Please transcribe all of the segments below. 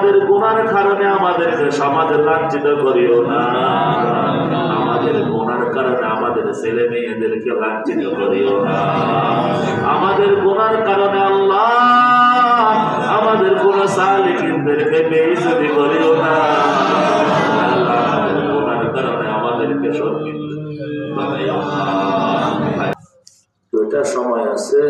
আমাদের গুনার কারণে আমাদেরকে সমাজে লাঞ্ছিত করিও না, আমাদের গুনার কারণে আমাদের ছেলে মেয়েদেরকে লাঞ্ছিত করিও না, আমাদের গুনার কারণে আল্লাহ আমাদের কোন সালিহিনদেরকে বেইজ্জতি করিও না, আমাদের গুনার কারণে আমাদেরকে শর্মিন্দ বানাইও না। দুইটা সময় আছে,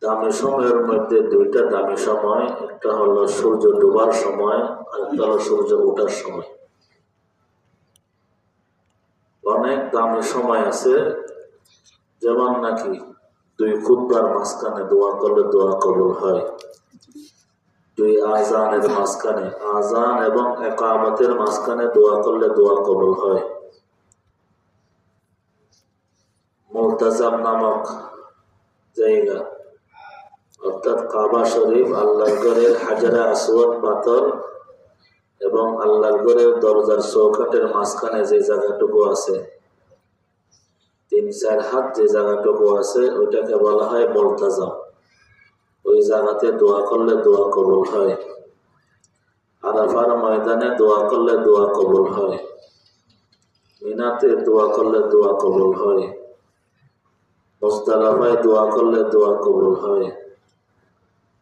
দামি সময়ের মধ্যে দুইটা দামি সময়, একটা হলো সূর্য ডোবার সময় আর একটা হলো সূর্য ওঠার সময়। অনেক দামি সময় আছে, যেমন নাকি দুই খুতবার মাঝখানে দোয়া করলে দোয়া কবুল হয়, দুই আজানের মাঝখানে, আজান এবং ইকামতের মাঝখানে দোয়া করলে দোয়া কবুল হয়। মুলতাজাম নামক জায়গা অর্থাৎ কাবা শরীফ, আল্লাহর ঘরের হাজারে আসওয়াদ পাথর এবং আল্লাহর ঘরের দরজার চৌকাঠের মাঝখানে যে জায়গাটুকু আছে, 3-4 হাত যে জায়গাটুকু আছে, ওইটাকে বলা হয় মুলতাজাম। ওই জায়গাতে দোয়া করলে দোয়া কবুল হয়। আরাফার ময়দানে দোয়া করলে দোয়া কবুল হয়। মিনাতে দোয়া করলে দোয়া কবুল হয়। মুজদালিফায় দোয়া করলে দোয়া কবুল হয়।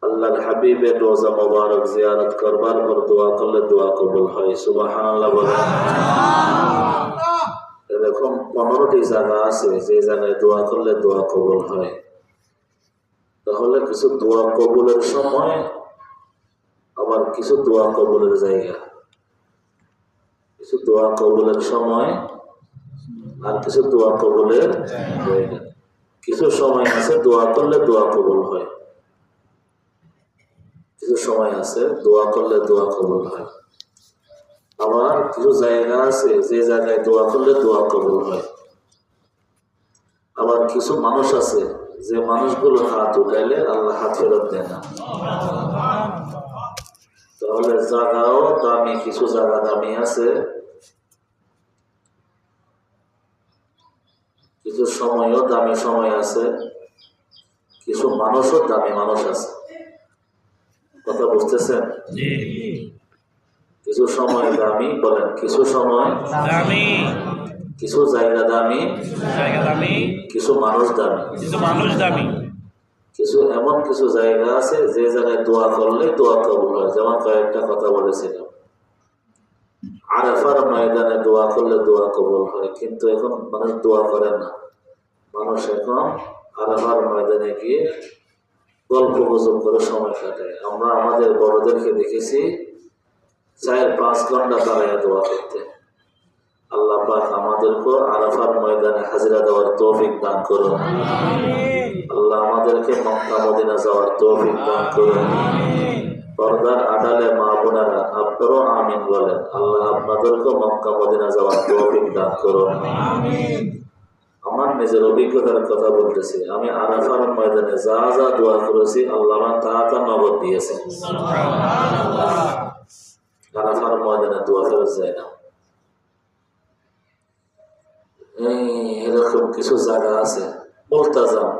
আল্লাহর হাবিবের রোজা মোবারক জিয়ারত করবার পর দোয়া করলে দোয়া কবুল হয়। সুবহানাল্লাহ বলেন। এরকম 15টি জায়গা আছে যে জায়গায় দোয়া করলে দোয়া কবুল হয়। তাহলে কিছু দোয়া কবুলের সময়, আবার কিছু দোয়া কবুলের জায়গা, কিছু দোয়া কবুলের সময় আর কিছু দোয়া কবুলের জায়গা। কিছু সময় আছে দোয়া করলে দোয়া কবুল হয়, কিছু সময় আছে দোয়া করলে দোয়া কবুল হয়। আবার কিছু জায়গা আছে যে জায়গায় দোয়া করলে দোয়া কবুল হয়। আবার কিছু মানুষ আছে যে মানুষগুলো হাত উঠাইলে আল্লাহ হাত ফেরত দেয় না। তাহলে জায়গাও দামি, কিছু জায়গা দামি আছে, কিছু সময়ও দামি সময় আছে, কিছু মানুষও দামি মানুষ আছে। কথা বুঝতেছেন? কিছু সময় দামি, বলেন কিছু সময় দামি, কিছু জায়গা দামি, কিছু মানুষ দামি, কিছু এমন কিছু জায়গা আছে যে জায়গায় দোয়া করলে দোয়া কবুল হয়। যেমন কয়েকটা কথা বলেছিলাম, আরাফার ময়দানে দোয়া করলে দোয়া কবুল হয়, কিন্তু এখন মানুষ দোয়া করেন না। মানুষ এখন আরাফার ময়দানে গিয়ে গল্প গুজব করে সময় কাটায়। আমরা আমাদের বড়দেরকে দেখেছি 4-5 ঘন্টা দাঁড়ায় দোয়া করতে। আল্লাহ পাক আমাদেরকে আরাফার ময়দানে হাজিরা দেওয়ার তৌফিক দান করুন। আল্লাহ আমাদেরকে মক্কা মদিনা যাওয়ার তৌফিক দান করুন। পর্দার আড়ালে মা বোনেরা আপনারাও আমিন বলেন। আল্লাহ আপনাদেরকে মক্কা মদিনা যাওয়ার তৌফিক দান করুন। আমার নিজের অভিজ্ঞতার কথা বলতেছি, আমি আরাফার ময়দানে যা যা দোয়া করেছি আল্লাহ তা নগদ দিয়েছে। আরাফার ময়দানে দোয়া ফেরত যায় না। এরকম কিছু জায়গা আছে মুলতাজাম,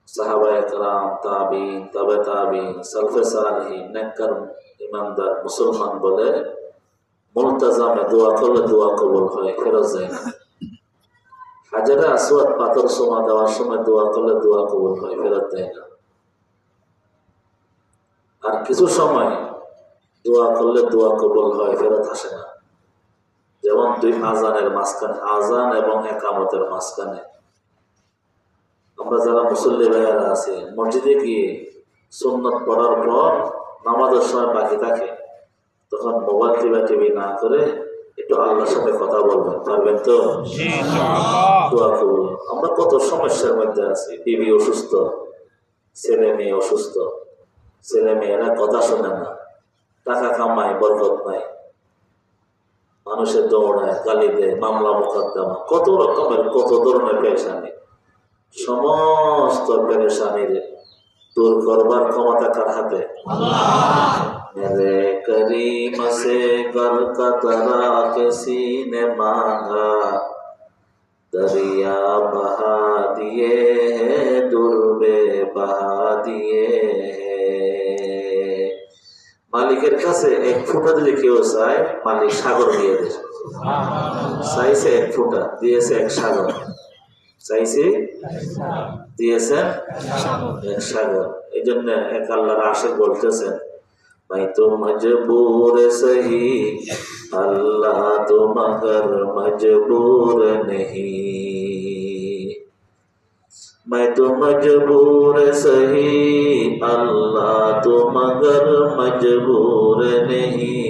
সাহাবায়ে কেরাম, তাবিঈন, তাবে তাবিঈন, সালফে সালেহিন, নেককার ইমানদার মুসলমান বলে মুলতাজামে দোয়া করলে দোয়া কবুল হয়, ফেরত যায় না। হাজারে আসওয়াদ পাথর সোমা দেওয়ার সময় দোয়া করলে দোয়া কবুল হয়, ফেরত দেয় না। আর কিছু সময় দোয়া করলে দোয়া কবুল হয়, ফেরত আসে না। যেমন 2 আজানের মাঝখানে, আজান এবং ইকামতের মাঝখানে আমরা যারা মুসল্লি ভাইয়ারা আছি, মসজিদে গিয়ে সুন্নত পড়ার পর নামাজের সময় বাকি থাকে, তখন মোবাইল টিভি না করে একটু আল্লাহর সাথে কথা বলবেন, পারবেন তো? দোয়া কবুল। আমরা কত সমস্যার মধ্যে আছি, বিবি অসুস্থ, ছেলে মেয়ে অসুস্থ, ছেলে মেয়েরা কথা শোনে না, টাকা কামায় বরকত নাই, মানুষের দৌড়ায়, গালি দেয়, মামলা মোকদ্দমা, কত রকমের কত ধরনের পেরেশানি। সমস্ত পেরেশানির দূর করবার ক্ষমতা কার হাতে? মেরে করিম সে গর কা তারা কিসি নে মাंगा, दरिया बहा दिए है, दुर्बे बहा दिए है। মালিকের কাছে 1 ফুটা যদি কেউ চায়, মালিক সাগর দিয়ে দেয়। চাইছে 1 ফুটা, দিয়েছে 1 সাগর। চাইছে, দিয়েছেন 1 সাগর। এই জন্য এক আল্লাহর আশিক বলতেছেন, मैं तो मजबूर सही अल्लाह तो मगर मजबूर नहीं, मैं तो मजबूर सही अल्लाह तो मगर मजबूर नहीं,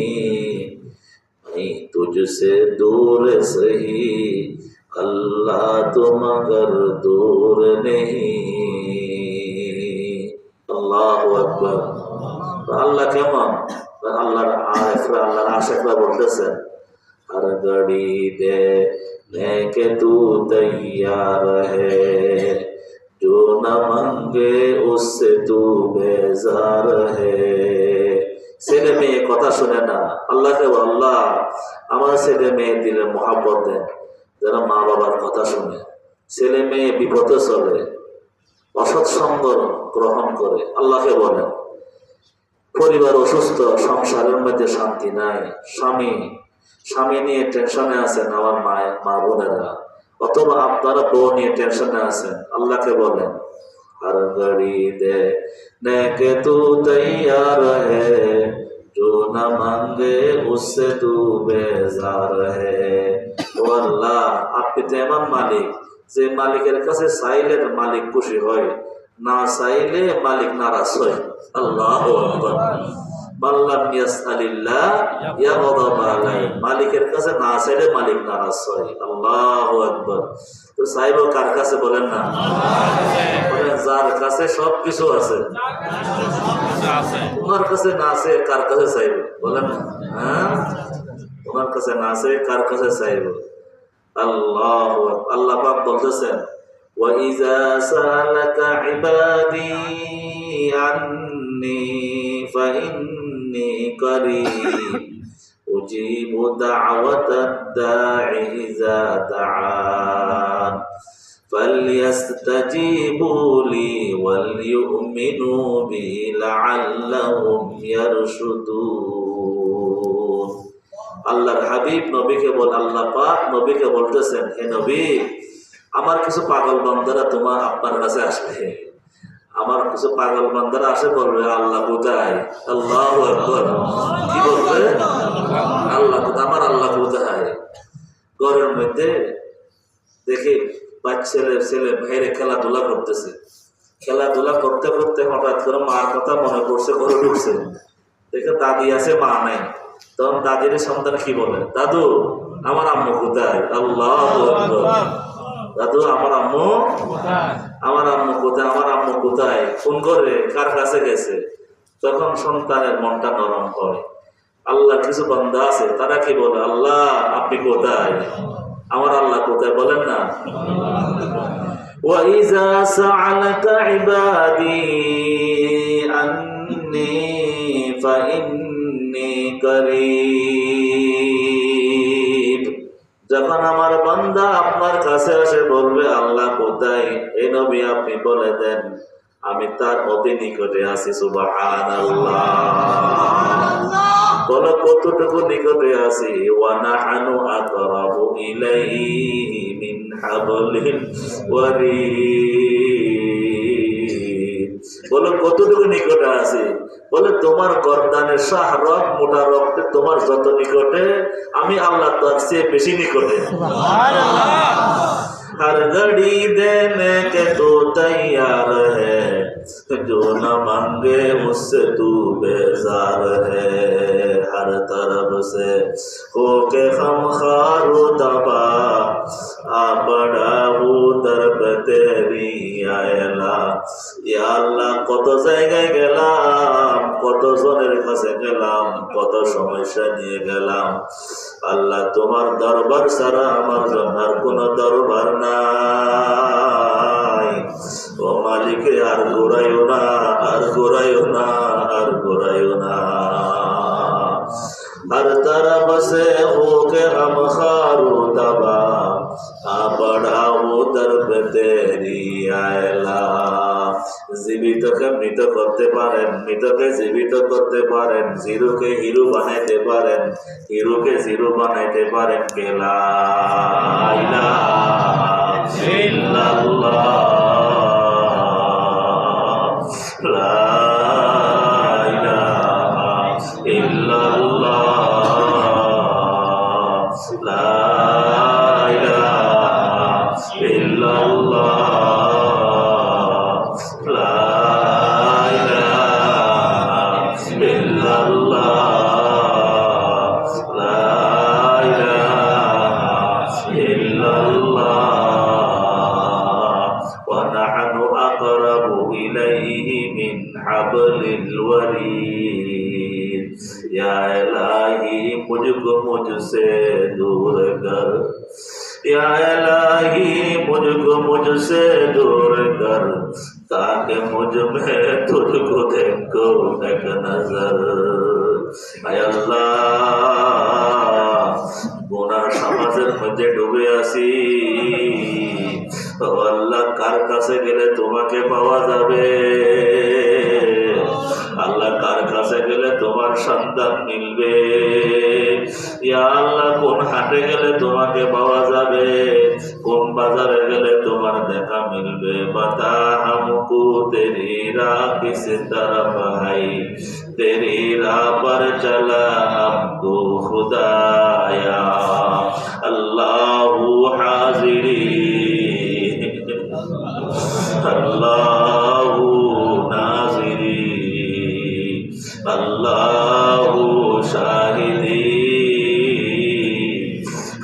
मैं तुझसे दूर सही अल्लाह तो मगर दूर नहीं। अल्लाहु अकबर। আল্লাহ কেমন? আল্লাহর আরিফরা, আল্লাহর আশিকরা বলতেছেন, हर घड़ी देने के तू तैयार है, जो न मांगे उससे तू बेजार है। ছেলে মেয়ে কথা শুনে না, আল্লাহকে আল্লাহ আমার ছেলে মেয়ে দিলে মহাব্বত দেন, যারা মা বাবার কথা শুনে। ছেলে মেয়ে বিপদে চলে, অসৎ সঙ্গ গ্রহণ করে, আল্লাহকে বলেন। পরিবার অসুস্থ, সংসারের মধ্যে শান্তি নাই, স্বামী নিয়ে টেনশনে আছেন আমার মা বোনেরা, অথবা আপনারা বউ নিয়ে টেনশনে আছেন, আল্লাহকে বলেন, हर घड़ी देने के तू तैयार है, जो न मांगे उससे तू बेजार है। ও আল্লাহ, আপনি তো এমন মালিক যে মালিকের কাছে চাইলে মালিক খুশি হয়, না চাইলে মালিক নারাজ হয়। আল্লাহু আকবার। মাল্লাম ইয়াসআলিল্লাহ ইয়াগদাব আলাইহি, মালিকের কাছে না চাইলে মালিক নারাজ হয়। আল্লাহু আকবার। তো চাইব কার কাছে বলেন না? বলেন যার কাছে সব কিছু আছে। তোমার কাছে না আছে, কার কাছে চাইব বলেন না? হ্যাঁ, তোমার কাছে না আছে, কার কাছে চাইব? আল্লাহু আকবার। আল্লাহ পাক বলতেছেন, وَإِذَا سَأَلَكَ عِبَادِي عَنِّي فَإِنِّي قَرِيبٌ أُجِيبُ دَعْوَةَ الدَّاعِ إِذَا دَعَانِ فَلْيَسْتَجِيبُوا لِي وَلْيُؤْمِنُوا بِي لَعَلَّهُمْ يَرْشُدُونَ। আল্লাহর হাবিব নবীকে আল্লাহ পাক নবীকে বলতেছেন, হে নবী, আমার কিছু পাগল বান্দারা আপনার কাছে আসবে, আমার কিছু পাগল বান্দারা আসে, বলবে আল্লাহ কোথায়? আল্লাহু আকবার। কি বলবে? আল্লাহ কোথায়? আমার আল্লাহ কোথায়? ঘরের মধ্যে দেখি ছেলে ভাইরে খেলাধুলা করতেছে, খেলাধুলা করতে করতে হঠাৎ করে মার কথা মনে পড়ছে, ঘরে ঢুকছে, দেখে দাদি আছে, মা নাই। তখন দাদির সন্তান কি বলে, দাদু আমার আম্মু কোথায়? আল্লাহু আকবার। দাদু আমার আম্মু কোথায়? আমার আম্মু কোথায়? ফোন করে কার কাছে গেছে? তখন সন্তানের মনটা নরম হয়। আল্লাহ কিছু বান্দা আছে, তারা কি বলে, আল্লাহ আপনি কোথায়? আমার আল্লাহ কোথায় বলেন না? وَإِذَا سَأَلَكَ عِبَادِي عَنِّي فَإِنِّي قَرِيبٌ। যখন আমার বান্দা আপনার কাছে আসে, বলবে আল্লাহ কোথায়, এই নবী আপনি বলে দেন আমি তার অতি নিকটে আছি। সুবহানাল্লাহ। বলো কতটুকু নিকটে আছি? ওয়া নাহনু আকরাবু ইলাইহি মিন হাবলিল ওয়ারিদ। বলো কতটুকু নিকটে আছি? বলে তোমার গর্দানের শাহরগ, মোটা রক্তে তোমার যত নিকটে, আমি আল্লাহ তার চেয়ে বেশি নিকটে। हर घड़ी देने के तू तैयार है, जो न मांगे उससे तू बेजार है, हर तरफ से होके खमखारू दबा आ पड़ा हूँ दर पे तेरी आयला। या अल्लाह কত জায়গায় গেলাম, কত জনের কাছে গেলাম, কত সমস্যা নিয়ে গেলাম, আল্লাহ তোমার দরবার ছাড়া আমার জন্য আর কোন দরবার নাই। ও মালিকে আর ঘুরাইও না, আর ঘুরাইও না, আর ঘুরাইও না। हर तरफ से होके हम खारू दबा आ बढ़ाओ दर पे तेरी आयला। জীবিত কেমনি জীবিত করতে পারেন, মৃতকে জীবিত করতে পারেন, জিরোকে হিরো বানাইতে পারেন, হিরোকে জিরো বানাইতে পারেন। কে লা ইলাহা ইল্লাল্লাহ, লা ইলাহা ইল্লাল্লাহ, লা ইলাহা ইল্লাল্লাহ, লা ইলাহা ইল্লাল্লাহ, লা ইলাহা ইল্লাল্লাহ, ওয়া নাহনু আকরাবু ইলাইহি মিন হাবলিল ওয়ারিদ। या इलाही मुझको मुझसे दूर कर, या इलाही मुझको मुझसे दूर कर, ताकि मुझ में तुझको देखो एक नजर। आय अल्लाह, गुनाह समाजेर मध्य डूबे आছি। ও আল্লাহ, কার কাছে গেলে তোমাকে পাওয়া যাবে? আল্লাহ, কার কাছে গেলে তোমার সন্তান মিলবে? ইয়া আল্লাহ, কোন হাটে গেলে তোমাকে পাওয়া যাবে? কোন বাজারে গেলে তোমার দেখা মিলবে? বাতা হামকো তেরি রাহ কিস तरफ है, तेरी राह पर चला हमको खुदाया। अल्लाहु हाजिरी, अल्लाहु नाज़िरी, अल्लाहु शाहिदी,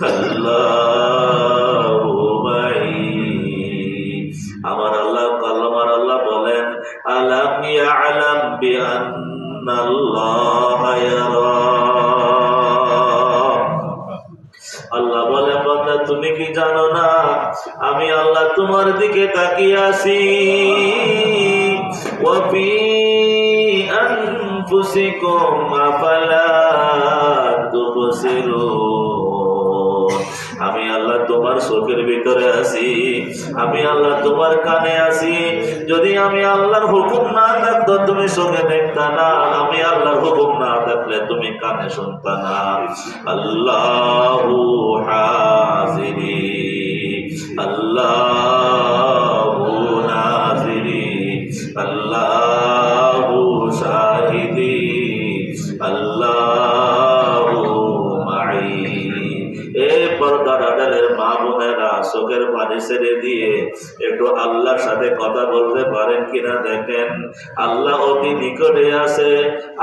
अल्लाहु माई। আমার আল্লাহ, কালামার আল্লাহ বলেন, আলাম ইয়ালাম বিআন্নাল্লাহা ইয়ারা। আল্লাহ বলে, বান্দা তুমি কি জানো না আমি আল্লাহ তোমার দিকে তাকিয়ে আছি। ওয়া ফি আনফুসিকুম আফালা তুবসিরুন। আমি আল্লাহ তোমার চোখের ভিতরে আছি, আমি আল্লাহ তোমার কানে আছি। যদি আমি আল্লাহর হুকুম না থাকতো তুমি চোখে দেখতা না, আমি আল্লাহর হুকুম না থাকলে তুমি কানে শুনতা না। আল্লাহু হাজিরি, আল্লাহু নাজিরি, আল্লাহু শাহিদি, আল্লাহু মাই। এ পর্দার আড়ালের মা বোনেরা, চোখের পানি ছেড়ে দিয়ে একটু আল্লাহর সাথে কথা বলতে পারেন কিনা দেখেন। আল্লাহ অতি নিকটে আছে,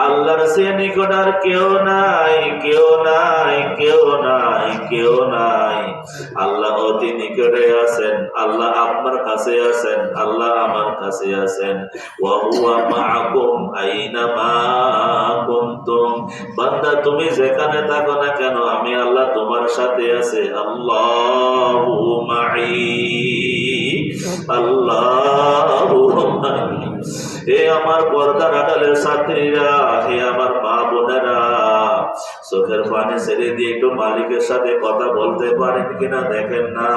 আল্লাহর সে নিকট আর কেউ নাই, কেউ নাই, কেউ নাই, কেউ নাই। আল্লাহ অতি নিকটে আছেন, আল্লাহ আপনার কাছে আছেন, আল্লাহ আমার কাছে আছেন। ওয়া হুয়া মাআকুম আইনামা কুনতুম। বান্দা তুমি যেখানে থাকো না কেন আমি আল্লাহ তোমার সাথে আছে। আল্লাহু মাই, আল্লাহু মাই। এ আমার পর্দার আড়ালের ছাত্রীরা, হে আমার মা বোনেরা, চোখের পানি ছেড়ে দিয়ে একটু মালিকের সাথে কথা বলতে পারেন কিনা দেখেন না।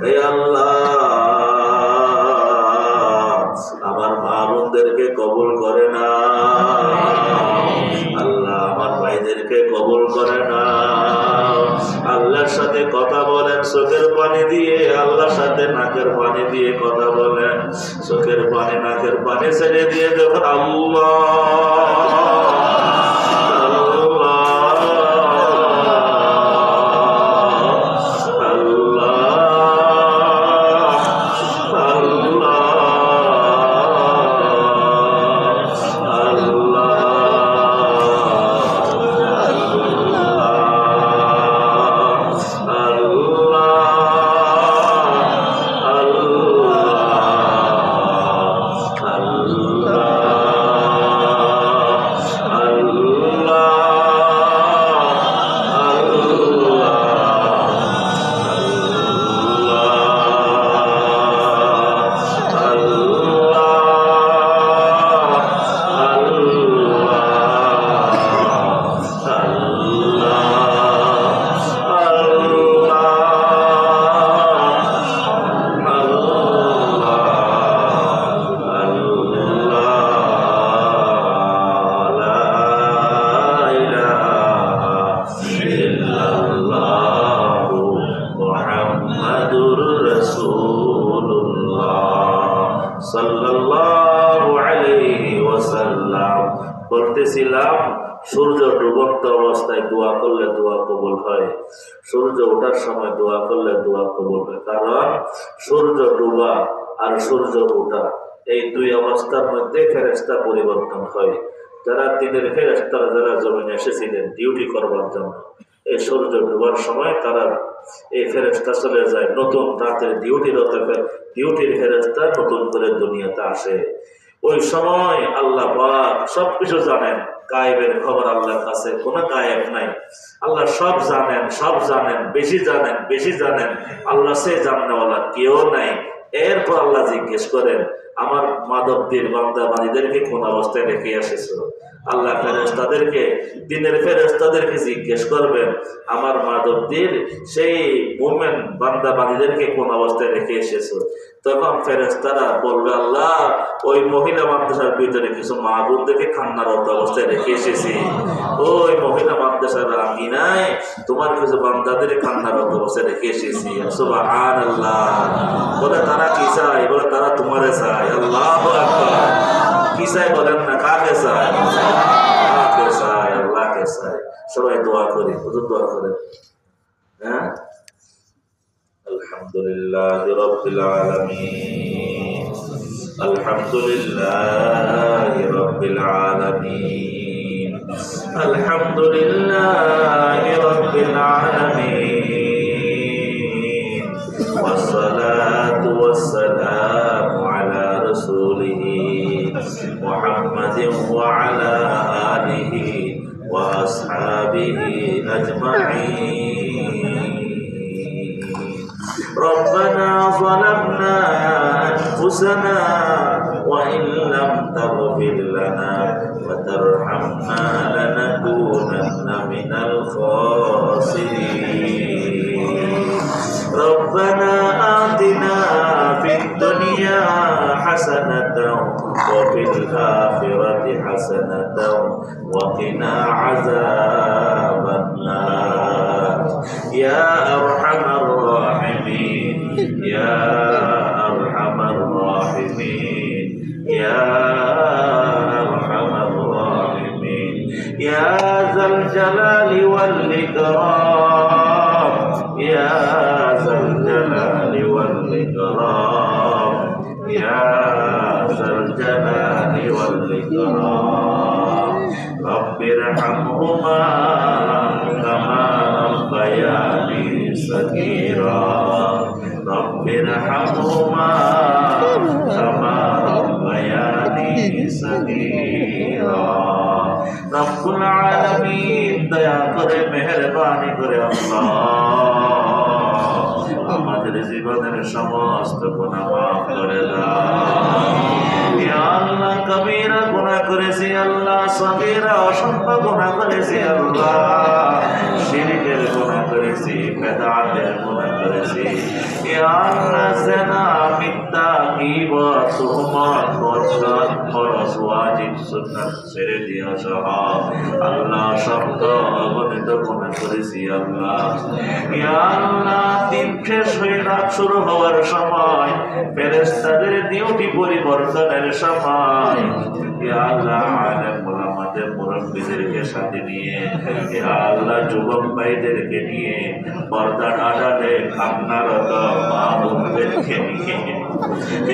হে আল্লাহ, আমার মা বোনদেরকে কবুল করে না। আল্লাহ, আমার ভাইদেরকে কবুল করে না। আল্লাহর সাথে কথা বলেন চোখের পানি দিয়ে, আল্লাহর সাথে নাকের পানি দিয়ে কথা বলেন। চোখের পানি নাকের পানি ছেড়ে দিয়ে দেখুন আল্লাহ, বলতেছিলাম সূর্য ডুবন্ত অবস্থায় দোয়া করলে দোয়া কবুল হয়, সূর্য ওঠার সময় দোয়া করলে দোয়া কবুল হয়। কারণ সূর্য ডুবা আর সূর্য ওঠা এই দুই অবস্থার মধ্যে ফেরেশতা পরিবর্তন হয়। যারা দিনের ফেরেশতারা যারা জমিনে এসেছিলেন ডিউটি করবার জন্য, এই সূর্য ডুবার সময় তারা এই ফেরেশতা চলে যায়, নতুন রাতের ডিউটির ফেরেশতা নতুন করে দুনিয়াতে আসে। ওই সময় আল্লাহ পাক সবকিছু জানেন, গায়েবের খবর আল্লাহর কাছে কোনো গায়েব নাই। আল্লাহ সব জানেন, বেশি জানেন। আল্লাহ সে জাননেওয়ালা কেউ নাই। এরপর আল্লাহ জিজ্ঞেস করেন, আমার মাদকদের বান্দা বান্দীদেরকে কোন অবস্থায় রেখে এসেছো? আল্লাহ ফেরেশতাদেরকে, দিনের ফেরেশতাদেরকে জিজ্ঞেস করবেন, আমার মাদকদের সেই মুমিন বান্দা বান্দীদেরকে কোন অবস্থায় রেখে এসেছো? তখন ফেরেশতারা বলবে, আল্লাহ ওই মহিলা মাদ্রাসার ভিতরে কিছু মা বোনদেরকে কান্নারত অবস্থায় রেখে এসেছি। ওই মহিলা মাদ্রাসার আঙিনায় তোমার কিছু বান্দাদের কান্নারত অবস্থায় রেখে এসেছি। সুবহানাল্লাহ। বলে তারা কি চায়? বলে তারা তোমারে চায়। আল্লাহু আকবার। কি চায় বলেন না? কাকে চায়? কাকে চায়? আল্লাহকে চায়। সবাই দোয়া করি, হুজুর দোয়া করেন। হ্যাঁ, আলহামদুলিল্লাহ রাব্বিল আলামিন, আলহামদুলিল্লাহ রাব্বিল আলামিন, আলহামদুলিল্লাহ রাব্বিল আলামিন, ওয়াসসালাতু ওয়াসসালামু আলা রাসূলিহি মুহাম্মাদিন ওয়া আলা আলিহি ওয়া আসহাবিহি আজমাইন। ربنا ظلمنا أنفسنا وإن لم تغفر لنا وترحمنا لنكونن من الخاسرين. ربنا آتنا في الدنيا حسنة وفي الآخرة حسنة وقنا عذاب النار يا أرحم الراحمين يا أرحم الراحمين يا أرحم الراحمين يا ذا الجلال والإكرام يا ذا الجلال والإكرام يا ذا الجلال والإكرام رب ارحمهما كما ربياني صغيرا رب ارحمهما كما ربياني صغيرا رب العالمين দয়া করে মেহেরবানি করে আল্লাহ আমাদের জীবনের সমস্ত গুনাহ মাফ করে দাও। ইয়া আল্লাহ কবিরা গুনাহ করেছি আল্লাহ, সগীরা অসংখ্য গুনাহ করেছি আল্লাহ, শিরকের গুনাহ করেছি, বেদাতের গুনাহ করেছি। ইয়া আল্লাহ জিনা, মিথ্যা, গীবত, তুহমত, বদসত, ফরজ, ওয়াজিব, সুন্নাত ছেড়ে দিয়া সহ আল্লাহ শব্দ অগণিত গুনাহ করেছি আল্লাহ। ইয়া আল্লাহ দিন শেষ হয়ে রাত শুরু হওয়ার সময়, ফেরেশতাদের ডিউটি পরিবর্তনের সময়, ইয়া আল্লাহ আলেম ওলামাদের মুরব্বিদেরকে সাথে নিয়ে, ইয়া আল্লাহ যুবক ভাইদেরকে নিয়ে, পর্দার আড়ালে কান্নারত মা বোনদেরকে নিয়ে,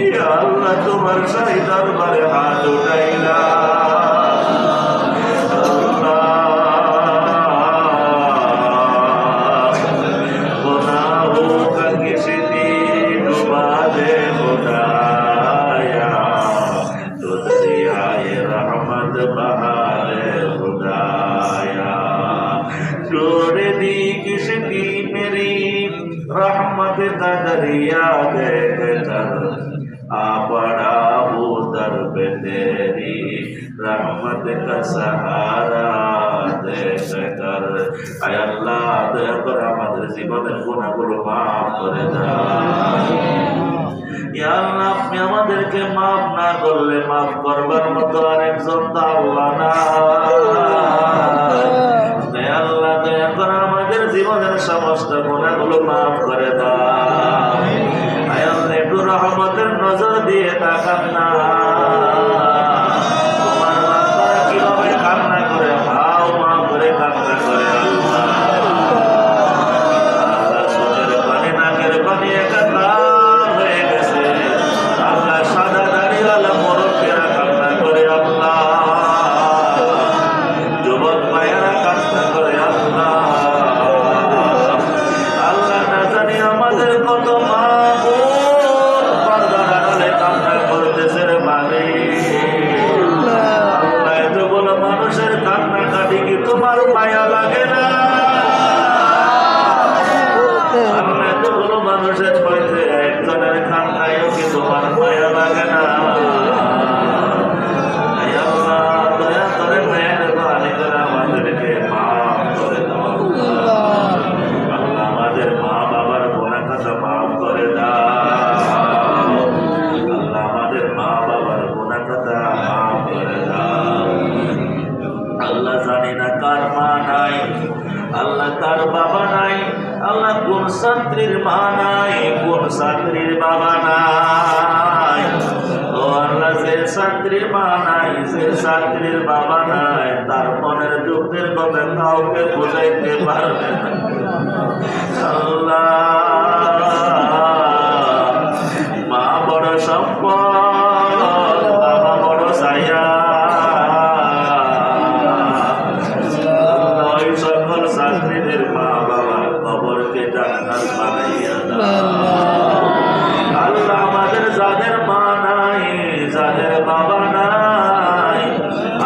ইয়া আল্লাহ তোমার শাহী দরবারে হাত উঠাইলাম। रहमत का दरिया देखकर आ पड़ा हूँ दर पे तेरी रहमत का सहारा देखकर। आय अल्लाह दया कर আমাদের জীবনের গুনাহগুলো মাফ করে দাও। ইয়া আল্লাহ আপনি আমাদেরকে মাফ না করলে মাফ করবার মতো আরেকজন তো আল্লাহ না। আল্লাহ দয়া করে আমাদের জীবনের সমস্ত গুনাহগুলো মাফ করে দাও। আয় আল্লাহ একটু রহমতের নজর দিয়ে তাকান না। তোমার বান্দারা কিভাবে মানুষের কান্নাকাটি কি তোমার মায়া লাগে না? আল্লাহ এতগুলো মানুষের মধ্যে একজনের কান্নায়ও কি তোমার মায়া লাগে না? দয়া করে মেহেরবানি করে আমাদেরকে মাফ করে দাও আল্লাহ। আমাদের মা বাবার গুনাহ খাতা মাফ করে দাও আল্লাহ। আমাদের মা বাবার গুনাহ খাতা মাফ করে দাও আল্লাহ। জানি না কার মা নাই আল্লাহ, কার বাবা নাই আল্লাহ, কোন ছাত্রীর মা নাই, কোন ছাত্রীর বাবা নাই। ও আল্লাহ, যে ছাত্রীর মা নাই, যে ছাত্রীর বাবা নাই, তার মনের দুঃখের কথা কাউকে বুঝাইতে পারবে না আল্লাহ। মা বড় সম্পদ, বাবা বড় ছায়া। সকল ছাত্রীদের মা বাবার কবরকে জান্নাত বানাইয়া দাও আল্লাহ। আমাদের যাদের মা নাই, যাদের বাবা নাই,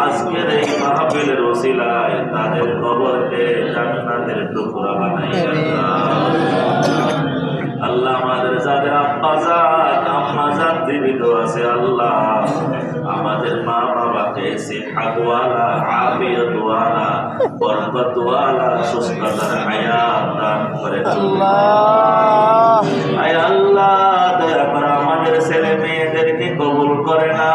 আজকের এই মাহফিলের ওসিলায় তাদের কবরকে জান্নাতের টুকরা বানাইয়া দাও আল্লাহ। আমাদের যাদের আম্মা জান জীবিত আছে আল্লাহ, আমাদের মা বাবাকে সিহহাতওয়ালা, আফিয়াতওয়ালা, বরকতওয়ালা, সুস্থতার হায়াত দান করে আল্লাহ। আয় আল্লাহ, দয়া করে আমাদের ছেলে মেয়েদেরকে কবুল করে না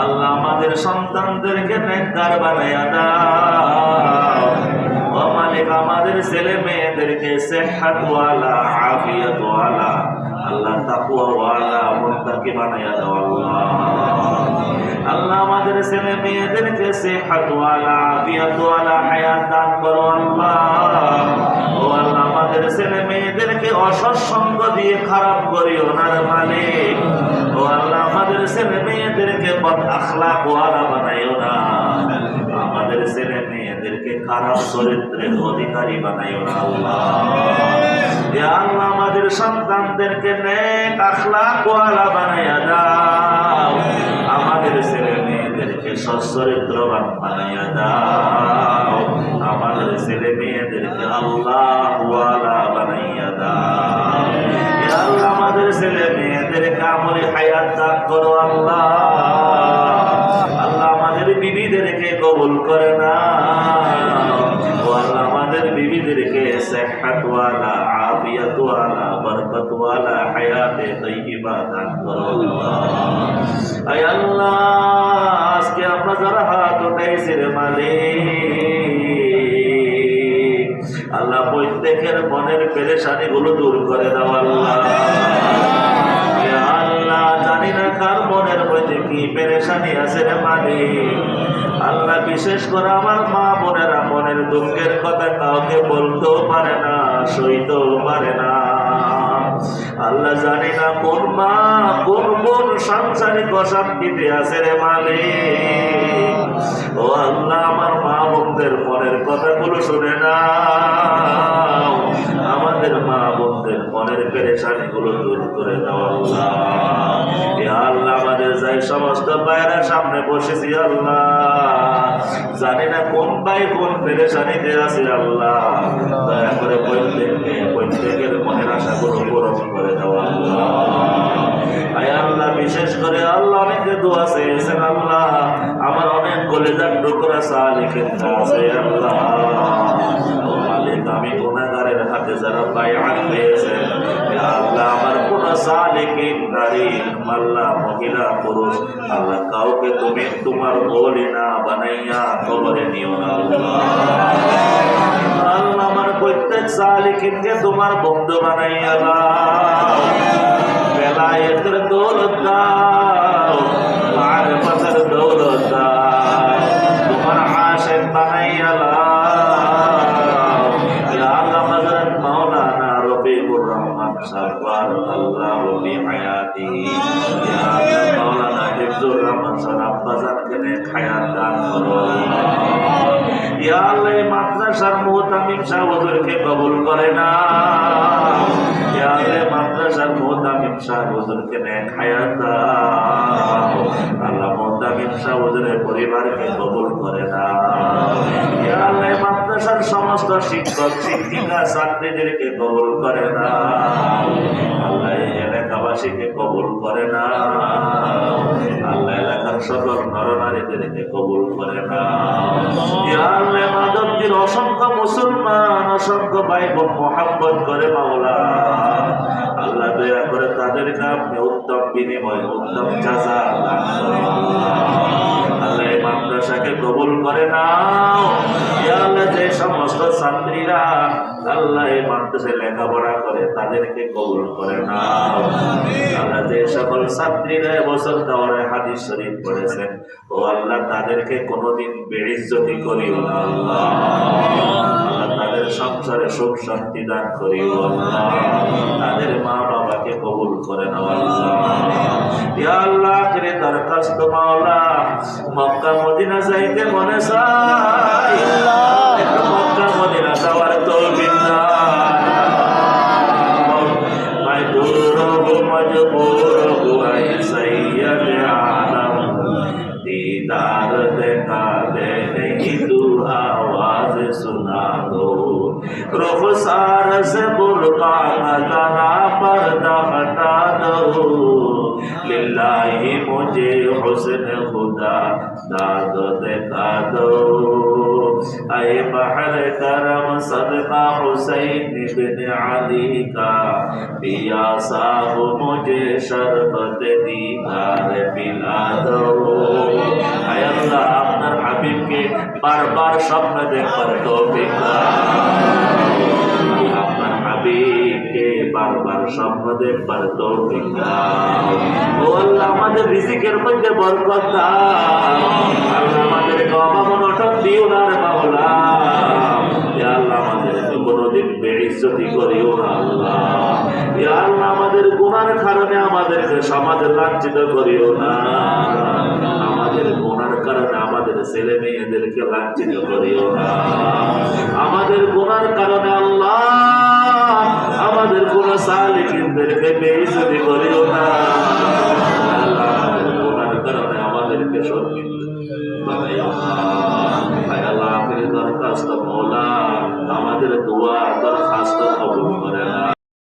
আল্লাহ। আমাদের সন্তানদেরকে নেককার বানাইয়া দাও ও মালিক। আমাদের ছেলে মেয়েদেরকে সিহহাতওয়ালা, আফিয়াতওয়ালা, আল্লাহ তাকওয়াওয়ালা, মুত্তাকি বানাইয়া দাও আল্লাহ। আল্লাহ, আমাদের ছেলে মেয়েদেরকে সিহহাতওয়ালা, আফিয়াতওয়ালা হায়াত দান করো আল্লাহ। ও আল্লাহ, আমাদের ছেলে মেয়েদেরকে অসৎ সঙ্গ দিয়ে খারাপ করিও না রে মালিক। ও আল্লাহ, আমাদের ছেলে মেয়েদেরকে বদ আখলাকওয়ালা বানাইও না। আমাদের ছেলে মেয়েদেরকে খারাপ চরিত্রের অধিকারী বানাইও না আল্লাহ। ইয়া আল্লাহ, আমাদের সন্তানদেরকে নেক আখলাকওয়ালা বানাইয়া দাও। আমাদের ছেলে মেয়েদেরকে সচ্চরিত্রবান বানাইয়া দাও। আমাদের ছেলে মেয়েদেরকে আল্লাহওয়ালা বানাইয়া দাও। ইয়া আল্লাহ, আমাদের ছেলে মেয়েদেরকে আমলে হায়াত দান করো আল্লাহ। আল্লাহ, আমাদের বিবিদেরকে কবুল করে না ও আল্লাহ। আমাদের বিবিদেরকে সিহহাতওয়ালা, আফিয়াতওয়ালা, বরকতওয়ালা হায়াতে তাইয়্যিবা দান করো আল্লাহ। আয় আল্লাহ, আজকে আমরা যারা হাত উঠাইছি রে মালিক আল্লাহ, প্রত্যেকের মনের পেরেশানি গুলো দূর করে দাও আল্লাহ। ইয়া আল্লাহ, জানি না কার মনের মধ্যে কি পেরেশানি আছে রে মালিক আল্লাহ। বিশেষ করে আমার মা বোনেরা মনের দুঃখের কথা কাউকে বলতেও পারে না, সইতেও পারে না আল্লাহ। জানি না কোন মা কোন সাংসারিক অশান্তিতে আছে রে মালিক। ও আল্লাহ, আমার মা বোনদের মনের কথাগুলো শুনে না, আমাদের মা বোনদের মনের পেরেশানি গুলো দূর করে দাও আল্লাহ। ইয়া আল্লাহ, আমাদের যাই সমস্ত ভাইয়েরা সামনে বসেছি আল্লাহ, জানি না কোন ভাই কোন পেরেশানিতে আছে আল্লাহ। দয়া করে প্রত্যেকের মনের আশাগুলো পূরণ করে দাও আল্লাহ। আয় আল্লাহ, বিশেষ করে আল্লাহ অনেকে দোয়া চেয়েছেন আল্লাহ। আমার অনেক কলেজার টুকরা সালিকিন আছে আল্লাহ। ও মালিক, আমি গুনাহগারের হাতে যারা বায়াত পেয়েছেন আল্লাহ, আমার কোন সালিকিন নারী আল্লাহ, মহিলা পুরুষ আল্লাহ, কাউকে তুমি তোমার ওলি না বানাইয়া কবরে নিও না আল্লাহ। আল্লাহ, আমার প্রত্যেক সালিকিনকে তোমার বন্ধু বানাইয়া দাও। বেলায়েতের দৌলত দাও, মারিফাতের দৌলত দাও, তোমার আশিক বানাইয়া দাও। ইয়া আল্লাহ, হযরত মাওলানা রফিকুর রহমান সরকার আল্লাহ বি হায়াতিহি, ইয়া আল্লাহ, মাওলানা হিফজুর রহমান সাহেব বাজারকে নেক হায়াত দান করো। ইয়া আল্লাহ, মাদ্রাসার মুহতামিম সাহেব হুজুরকে কবুল করে না। ইয়া আল্লাহ, মাদ্রাসার মুহতামিম সাহেব হুজুরকে নেক হায়াত দাও। আল্লাহ, হাবিব শাহ হুজুরের পরিবারকে কবুল করে নাও। ইয়া আল্লাহ মাদ্রাসার সমস্ত শিক্ষক শিক্ষিকা ছাত্রীদেরকে কবুল করে নাও। আল্লাহ এলাকাবাসীকে কবুল করে নাও। আল্লাহ এলাকার সকল নরনারীদেরকে কবুল করে নাও। ইয়া আল্লাহ মাধবদের অসংখ্য মুসলমান অসংখ্য ভাই বোন মোহাম্মত করে মাওলা, আল্লাহ দয়া করে তাদেরকে আপনি উত্তম বিনিময় উত্তম জাযা দান করুন। আল্লাহ এই মাদ্রাসাকে কবুল করে নাও। ইয়া আল্লাহ যে সমস্ত ছাত্রীরা আল্লাহ এই মাদ্রাসায় লেখাপড়া করে তাদেরকে কবুল করে নাও। আল্লাহ যে সকল ছাত্রীরা এবছর দাওরে হাদিস শরীফ পড়েছেন ও আল্লাহ তাদেরকে কোনোদিন বেইজ্জতি করিও না আল্লাহ। আল্লাহ তাদের সংসারে সুখ শান্তি দান করিও আল্লাহ। তাদের মা বাবাকে কবুল করে নাও আল্লাহ। ইয়া আল্লাহ আখিরে দরখাস্ত মাওলা, মক্কা মদিনা যাইতে মনে চায়, একটু মক্কা মদিনা যাওয়ার তৌফিক দাও। মাইদুরহু মজবুরহু আই সাইয়্যিদ আলম, दीदार देखा दे नहीं तू आवाज सुना दो, रुखसार से बुर्का नज़रा पर्दा हटा दो, लिल्लाही मुझे हुस्न खुदा दाद देखा दो, ऐ बहर करम सदका हुसैन बिन अली का, पिया साहब मुझे शरबत दीदार पिला दो। আল্লাহ আপনার হাবিবকে বারবার স্বপ্ন দেখবার তৌফিক দাও। আপনার হাবিবকে বারবার স্বপ্ন দেখবার তৌফিক দাও। ও আল্লাহ আমাদের রিজিকের মধ্যে বরকত দাও। আল্লাহ আমাদেরকে অভাব অনটন দিও না রে মাওলা। ইয়া আল্লাহ আমাদেরকে কোনোদিন বেইজ্জতি করিও না আল্লাহ। ইয়া আল্লাহ আমাদের গুনার কারণে আমাদেরকে সমাজে লাঞ্ছিত করিও না। আমাদের গুনার কারণে আমাদের ছেলে মেয়েদেরকে লাঞ্ছিত করিও না। আমাদের গুনার